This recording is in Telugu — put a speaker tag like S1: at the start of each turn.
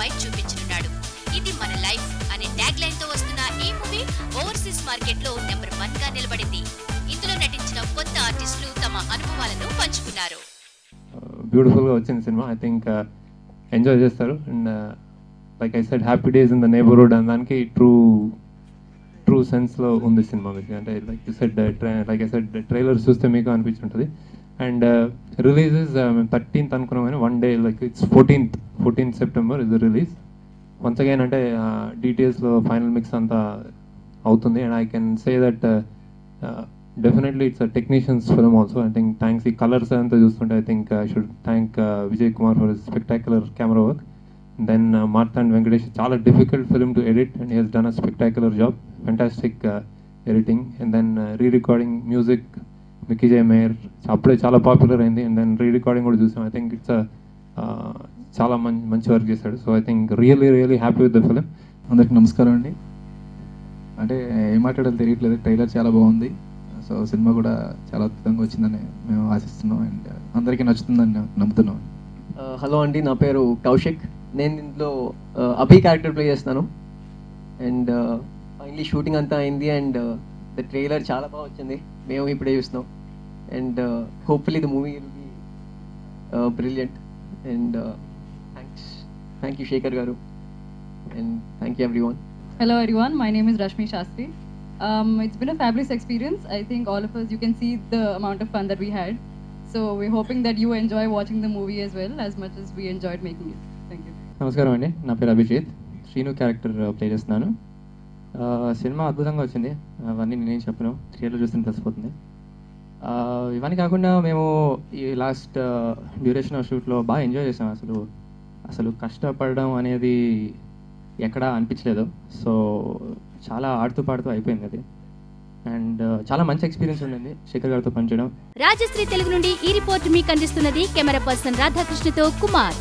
S1: తెరపై చూపించనున్నాడు. ఇది మన లైఫ్ అనే ట్యాగ్ లైన్ తో వస్తున్న ఈ మూవీ ఓవర్సీస్ మార్కెట్ లో నెంబర్ 1 గా నిలబడింది. ఇందులో నటించిన కొత్త ఆర్టిస్టులు తమ అనుభవాలను పంచుకున్నారు.
S2: బ్యూటిఫుల్ గా వచ్చింది సినిమా. ఐ థింక్ ఎంజాయ్ చేస్తారు. And like I said happy days in the neighbourhood అనే దానికి ట్రూ సెన్స్ లో ఉంది సినిమా. అంటే like you said like I said trailer చూస్తే మీకు అనిపించుంటుంది. అండ్ రిలీజెస్ 13th అనుకున్నాం కానీ 1 day like it's 14th September is the release. Once again అంటే డీటెయిల్స్లో ఫైనల్ మిక్స్ అంతా అవుతుంది. And I can say that definitely it's a technicians film also. I think thanks ఈ కలర్స్ అంతా చూస్తుంటే I think I should thank Vijay Kumar for spectacular camera work. Then Marthand Venkatesh, చాలా difficult film to edit and he he's done a spectacular job, fantastic editing. And then re-recording music Mickey J mayor అప్పుడే చాలా పాపులర్ అయింది. అండ్ దెన్ రీ-రికార్డింగ్ కూడా చూసాం. ఐ థింక్ ఇట్స్ చాలా మంచి వర్క్ చేశాడు. So I think really happy with the film.
S3: అందరికి నమస్కారం అండి. అంటే ఏం మాట్లాడాలో తెలియట్లేదు. ట్రైలర్ చాలా బాగుంది. సో సినిమా కూడా చాలా అద్భుతంగా వచ్చిందని మేము ఆశిస్తున్నాం. అండ్ అందరికీ నచ్చుతుందని నమ్ముతున్నాం.
S4: హలో అండి, నా పేరు కౌశిక్. నేను ఇందులో అభి క్యారెక్టర్ ప్లే చేస్తాను. అండ్ ఫైనలీ షూటింగ్ అంతా అయింది. అండ్ ద ట్రైలర్ చాలా బాగా వచ్చింది. మేము ఇప్పుడే చూస్తున్నాం. And hopefully the movie will be brilliant. And thank you Shekhar garu. And thank you everyone.
S5: Hello everyone, my name is Rashmi Shastri. It's been a fabulous experience. I think all of us, you can see the amount of fun that we had. So we're hoping that you enjoy watching the movie as well as much as we enjoyed making it. Thank you.
S6: నమస్కారం అండి, నా పేరు అభిజిత్. శ్రీను క్యారెక్టర్ ప్లే చేస్తున్నాను. సినిమా అద్భుతంగా వచ్చింది. అవన్నీ నేనేం చెప్పను, థియేటర్లో చూస్తే తెలిసిపోతుంది. ఇవన్నీ కాకుండా మేము ఈ లాస్ట్ డ్యూరేషన్ ఆఫ్ షూట్లో బాగా ఎంజాయ్ చేసాం. అసలు కష్టపడడం అనేది ఎక్కడా అనిపించలేదు. సో చాలా ఆడుతూ పాడుతూ అయిపోయింది అది. అండ్ చాలా మంచి ఎక్స్పీరియన్స్ ఉండింది శేఖర్ గారితో పనిచేయడం.
S1: రాజశ్రీ తెలుగు నుండి ఈ రిపోర్ట్ మీకు అందిస్తున్నది కెమెరా పర్సన్ రాధాకృష్ణతో కుమార్.